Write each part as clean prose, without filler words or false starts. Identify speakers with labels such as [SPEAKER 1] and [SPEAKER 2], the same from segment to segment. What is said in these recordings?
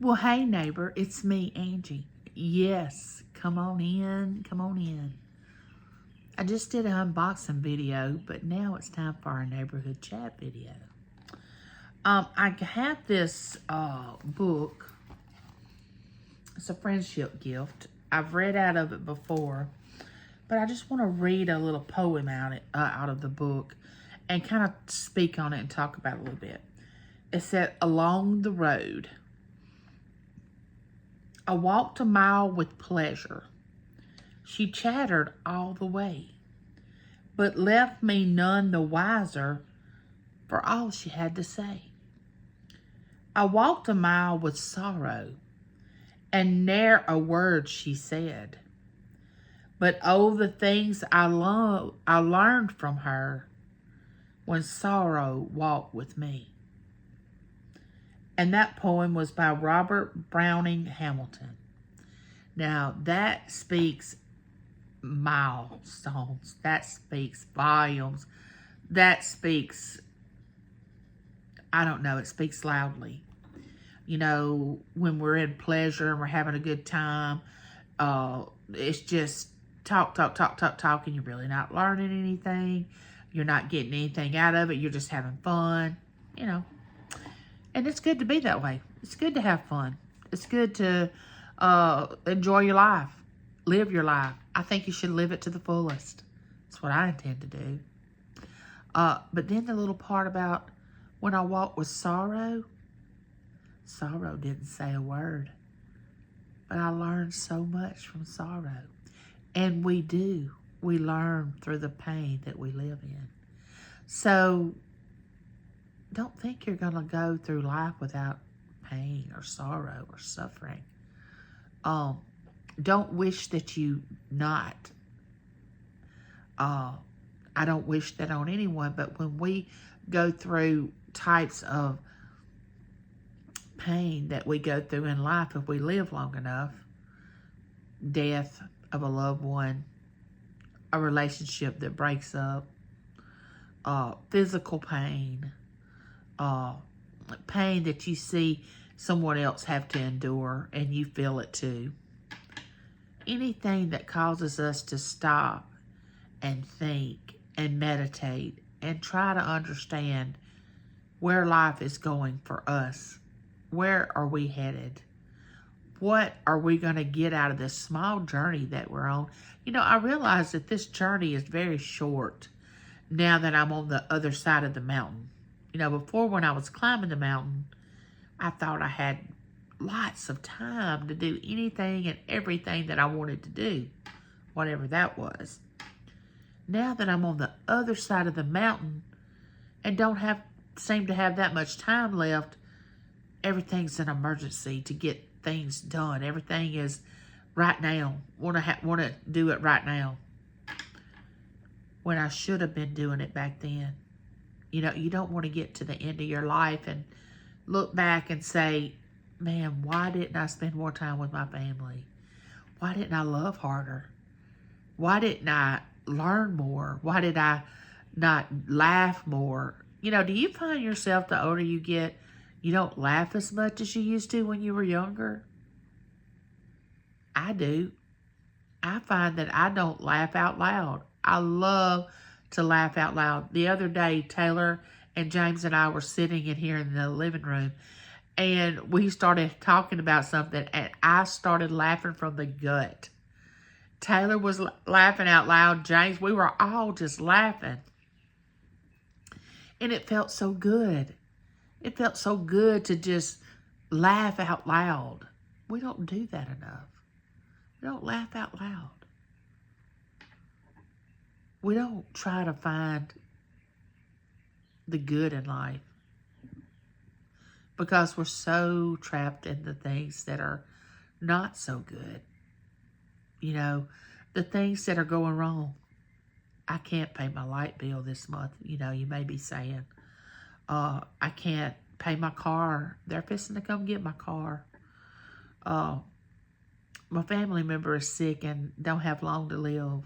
[SPEAKER 1] Well, hey, neighbor, it's me, Angie. Yes, come on in, come on in. I just did an unboxing video, but now it's time for our neighborhood chat video. I have this book. It's a friendship gift. I've read out of it before, but I just want to read a little poem out of the book and kind of speak on it and talk about it a little bit. It said, along the road, I walked a mile with pleasure. She chattered all the way, but left me none the wiser for all she had to say. I walked a mile with sorrow, and ne'er a word she said. But oh, the things I learned from her when sorrow walked with me. And that poem was by Robert Browning Hamilton. Now, that speaks milestones. That speaks volumes. That speaks, I don't know, it speaks loudly. You know, when we're in pleasure and we're having a good time, it's just talk, and you're really not learning anything. You're not getting anything out of it. You're just having fun, you know. And it's good to be that way. It's good to have fun. It's good to enjoy your life. Live your life. I think you should live it to the fullest. That's what I intend to do. But then the little part about when I walk with sorrow, sorrow didn't say a word. But I learned so much from sorrow. And we do. We learn through the pain that we live in. So don't think you're going to go through life without pain or sorrow or suffering. Don't wish that you not. I don't wish that on anyone, but when we go through types of pain that we go through in life, if we live long enough, death of a loved one, a relationship that breaks up, physical pain, pain that you see someone else have to endure and you feel it too. Anything that causes us to stop and think and meditate and try to understand where life is going for us. Where are we headed? What are we going to get out of this small journey that we're on? You know, I realize that this journey is very short now that I'm on the other side of the mountain. You know, before when I was climbing the mountain, I thought I had lots of time to do anything and everything that I wanted to do, whatever that was. Now that I'm on the other side of the mountain and don't seem to have that much time left, everything's an emergency to get things done. Everything is right now. Want to do it right now. When I should have been doing it back then. You know, you don't want to get to the end of your life and look back and say, man, why didn't I spend more time with my family? Why didn't I love harder? Why didn't I learn more? Why did I not laugh more? You know, do you find yourself the older you get, you don't laugh as much as you used to when you were younger? I do. I find that I don't laugh out loud. I love to laugh out loud. The other day, Taylor and James and I were sitting in here in the living room, and we started talking about something, and I started laughing from the gut. Taylor was laughing out loud. James, we were all just laughing. And it felt so good. It felt so good to just laugh out loud. We don't do that enough. We don't laugh out loud. We don't try to find the good in life because we're so trapped in the things that are not so good. You know, the things that are going wrong. I can't pay my light bill this month. You know, you may be saying, I can't pay my car. They're fixing to come get my car. My family member is sick and don't have long to live.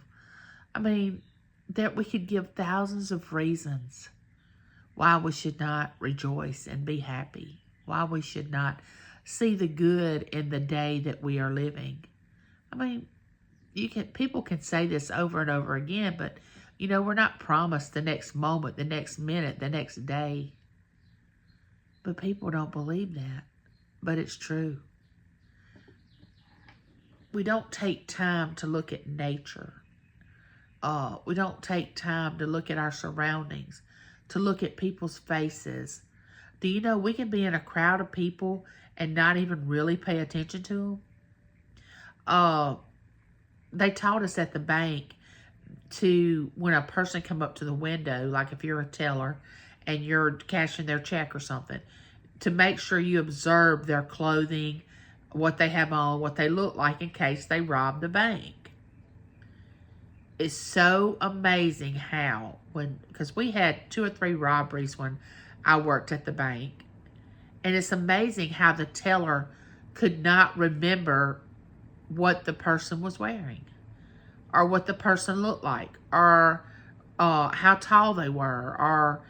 [SPEAKER 1] I mean, that we could give thousands of reasons why we should not rejoice and be happy. Why we should not see the good in the day that we are living. I mean, people can say this over and over again, but we're not promised the next moment, the next minute, the next day. But people don't believe that. But it's true. We don't take time to look at nature. We don't take time to look at our surroundings, to look at people's faces. Do you know we can be in a crowd of people and not even really pay attention to them? They taught us at the bank to, when a person come up to the window, like if you're a teller and you're cashing their check or something, to make sure you observe their clothing, what they have on, what they look like in case they rob the bank. It's so amazing how, because we had 2 or 3 robberies when I worked at the bank, and it's amazing how the teller could not remember what the person was wearing, or what the person looked like, or how tall they were, or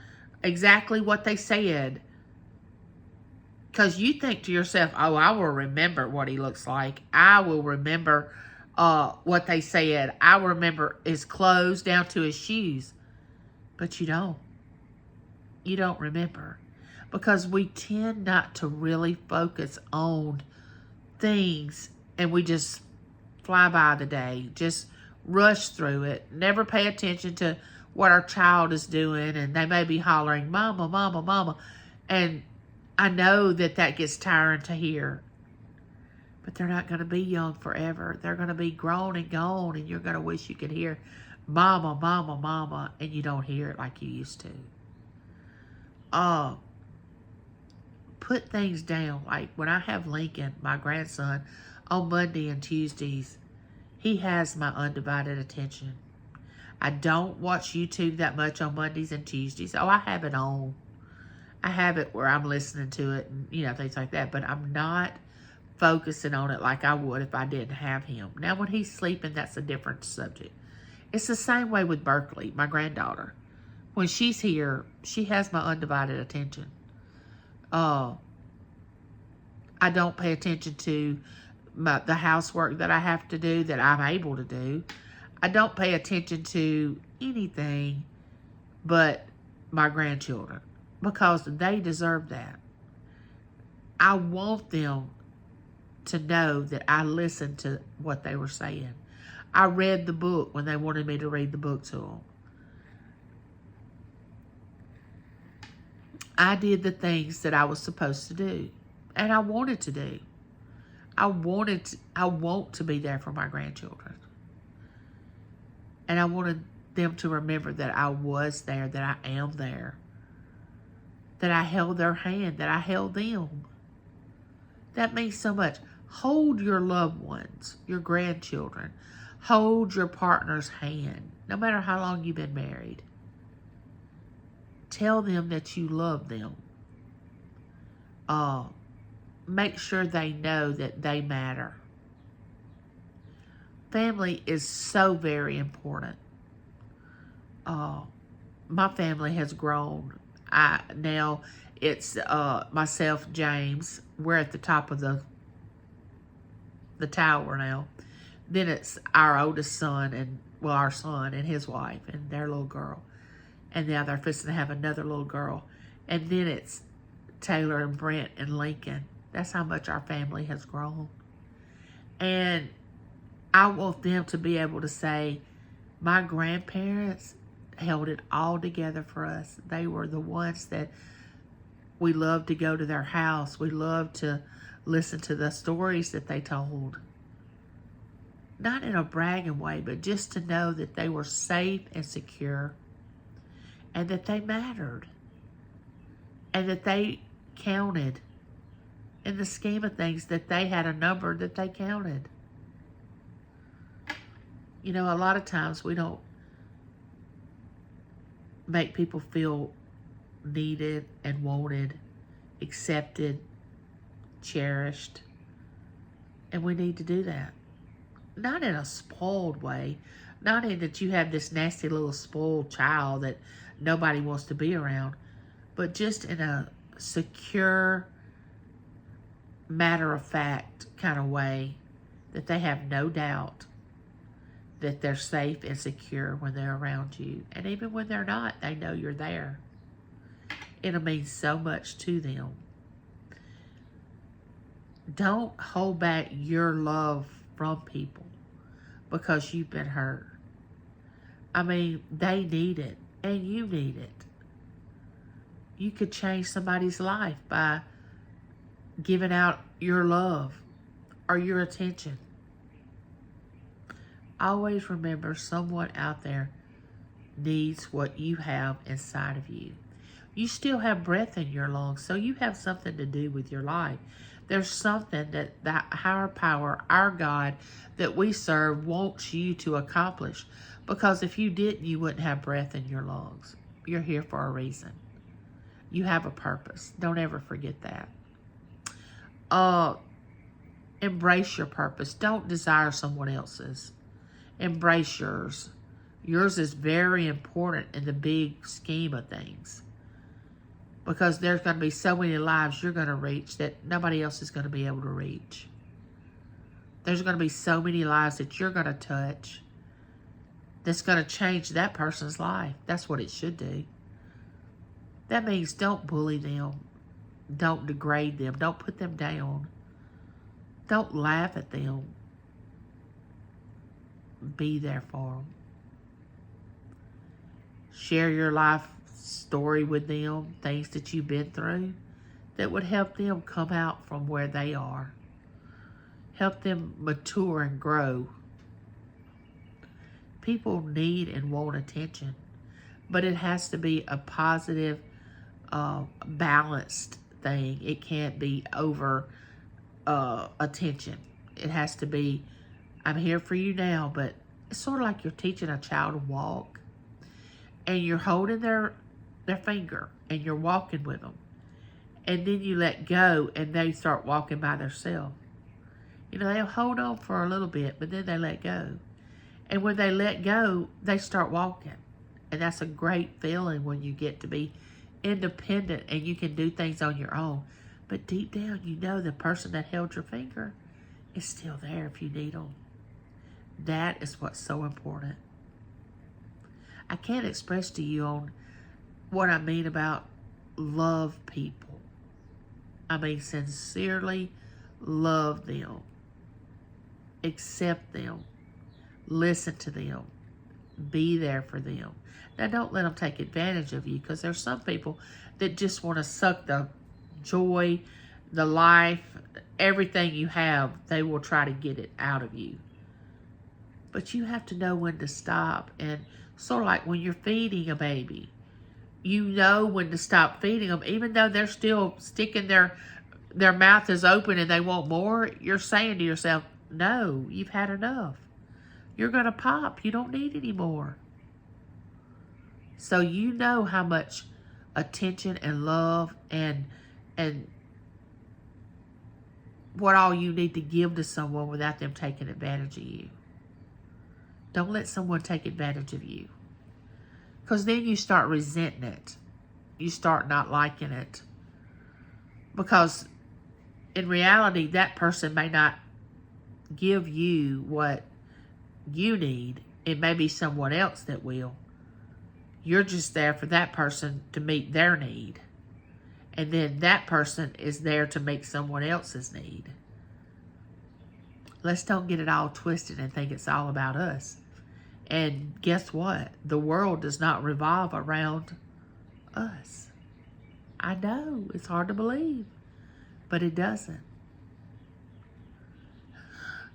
[SPEAKER 1] exactly what they said. Because you think to yourself, oh, I will remember what he looks like. I will remember what they said. I will remember his clothes down to his shoes. But you don't. You don't remember. Because we tend not to really focus on things, and we just fly by the day. Just rush through it. Never pay attention to what our child is doing. And they may be hollering, mama, mama, mama. And I know that gets tiring to hear, but they're not going to be young forever. They're going to be grown and gone, and you're going to wish you could hear mama, mama, mama, and you don't hear it like you used to. Put things down. Like when I have Lincoln, my grandson, on Monday and Tuesdays, he has my undivided attention. I don't watch YouTube that much on Mondays and Tuesdays. Oh, I have it on. I have it where I'm listening to it and, things like that. But I'm not focusing on it like I would if I didn't have him. Now, when he's sleeping, that's a different subject. It's the same way with Berkeley, my granddaughter. When she's here, she has my undivided attention. I don't pay attention to the housework that I have to do, that I'm able to do. I don't pay attention to anything but my grandchildren, because they deserve that. I want them to know that I listened to what they were saying. I read the book when they wanted me to read the book to them. I did the things that I was supposed to do, and I wanted to do. I want to be there for my grandchildren. And I wanted them to remember that I was there, that I am there. That I held their hand, that I held them. That means so much. Hold your loved ones, your grandchildren. Hold your partner's hand, no matter how long you've been married. Tell them that you love them. Make sure they know that they matter. Family is so very important. My family has grown. Now it's myself, James. We're at the top of the tower now. Then it's our oldest son, and our son and his wife and their little girl. And now they're fixing to have another little girl. And then it's Taylor and Brent and Lincoln. That's how much our family has grown. And I want them to be able to say, my grandparents held it all together for us. They were the ones that we loved to go to their house. We loved to listen to the stories that they told. Not in a bragging way, but just to know that they were safe and secure, and that they mattered, and that they counted in the scheme of things, that they had a number that they counted. A lot of times we don't make people feel needed and wanted, accepted, cherished. And we need to do that. Not in a spoiled way. Not in that you have this nasty little spoiled child that nobody wants to be around. But just in a secure matter-of-fact kind of way that they have no doubt that they're safe and secure when they're around you. And even when they're not, they know you're there. It'll mean so much to them. Don't hold back your love from people because you've been hurt. I mean, they need it and you need it. You could change somebody's life by giving out your love or your attention. Always remember someone out there needs what you have inside of you. You still have breath in your lungs, so you have something to do with your life. There's something that higher power, our God, that we serve wants you to accomplish. Because if you didn't, you wouldn't have breath in your lungs. You're here for a reason. You have a purpose. Don't ever forget that. Embrace your purpose. Don't desire someone else's. Embrace yours. Yours is very important in the big scheme of things. Because there's going to be so many lives you're going to reach that nobody else is going to be able to reach. There's going to be so many lives that you're going to touch that's going to change that person's life. That's what it should do. That means don't bully them. Don't degrade them. Don't put them down. Don't laugh at them. Be there for them. Share your life story with them, things that you've been through that would help them come out from where they are. Help them mature and grow. People need and want attention, but it has to be a positive, balanced thing. It can't be over attention. It has to be, I'm here for you now, but it's sort of like you're teaching a child to walk and you're holding their finger and you're walking with them. And then you let go and they start walking by themselves. You know, they'll hold on for a little bit, but then they let go. And when they let go, they start walking. And that's a great feeling when you get to be independent and you can do things on your own. But deep down, you know the person that held your finger is still there if you need them. That is what's so important. I can't express to you on what I mean about love people. I mean sincerely love them. Accept them. Listen to them. Be there for them. Now don't let them take advantage of you, because there's some people that just want to suck the joy, the life, everything you have. They will try to get it out of you. But you have to know when to stop. And sort of like when you're feeding a baby, you know when to stop feeding them, even though they're still sticking their mouth is open and they want more. You're saying to yourself, no, you've had enough. You're going to pop. You don't need any more. So you know how much attention and love and what all you need to give to someone without them taking advantage of you. Don't let someone take advantage of you. Because then you start resenting it. You start not liking it. Because in reality, that person may not give you what you need. It may be someone else that will. You're just there for that person to meet their need. And then that person is there to make someone else's need. Let's don't get it all twisted and think it's all about us. And guess what? The world does not revolve around us. I know, it's hard to believe, but it doesn't.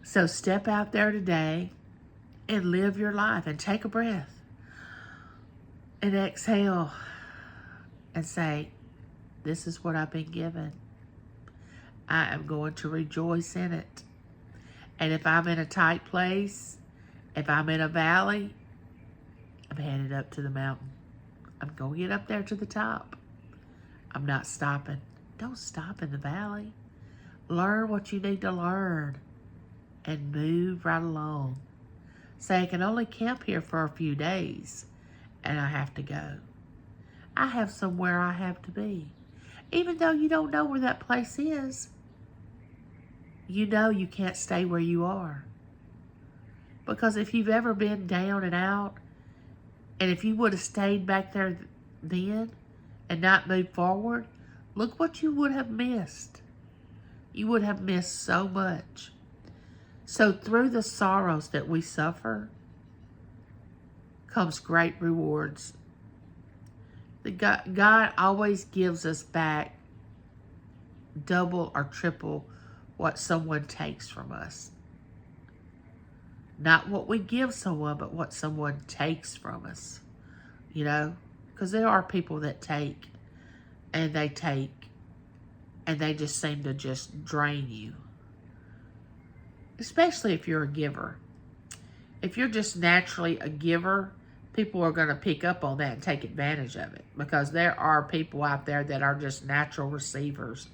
[SPEAKER 1] So step out there today and live your life and take a breath and exhale and say, this is what I've been given. I am going to rejoice in it. And if I'm in a tight place, if I'm in a valley, I'm headed up to the mountain. I'm going to get up there to the top. I'm not stopping. Don't stop in the valley. Learn what you need to learn and move right along. Say, I can only camp here for a few days and I have to go. I have somewhere I have to be. Even though you don't know where that place is, you know you can't stay where you are. Because if you've ever been down and out, and if you would have stayed back there then and not moved forward, look what you would have missed. You would have missed so much. So through the sorrows that we suffer comes great rewards. God always gives us back double or triple what someone takes from us. Not what we give someone, but what someone takes from us. You know? Because there are people that take, and they just seem to just drain you. Especially if you're a giver. If you're just naturally a giver, people are going to pick up on that and take advantage of it. Because there are people out there that are just natural receivers.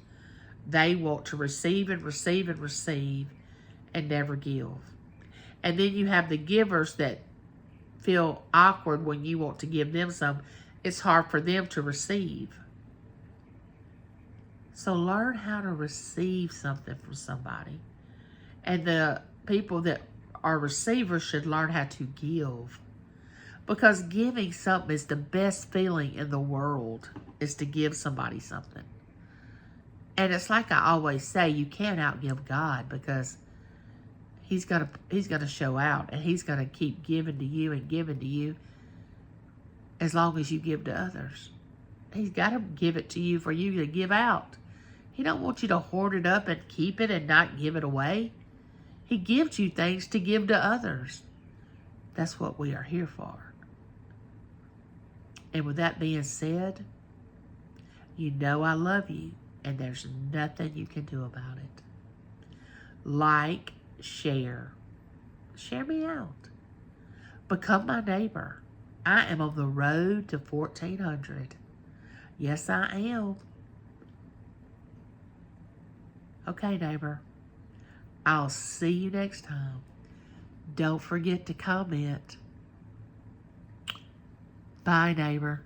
[SPEAKER 1] They want to receive and receive and receive and never give. And then you have the givers that feel awkward when you want to give them some. It's hard for them to receive. So learn how to receive something from somebody. And the people that are receivers should learn how to give. Because giving something is the best feeling in the world, is to give somebody something. And it's like I always say, you can't outgive God, because He's gonna show out, and He's gonna keep giving to you and giving to you as long as you give to others. He's got to give it to you for you to give out. He don't want you to hoard it up and keep it and not give it away. He gives you things to give to others. That's what we are here for. And with that being said, you know I love you, and there's nothing you can do about it. Like, share. Share me out. Become my neighbor. I am on the road to 1,400. Yes, I am. Okay, neighbor. I'll see you next time. Don't forget to comment. Bye, neighbor.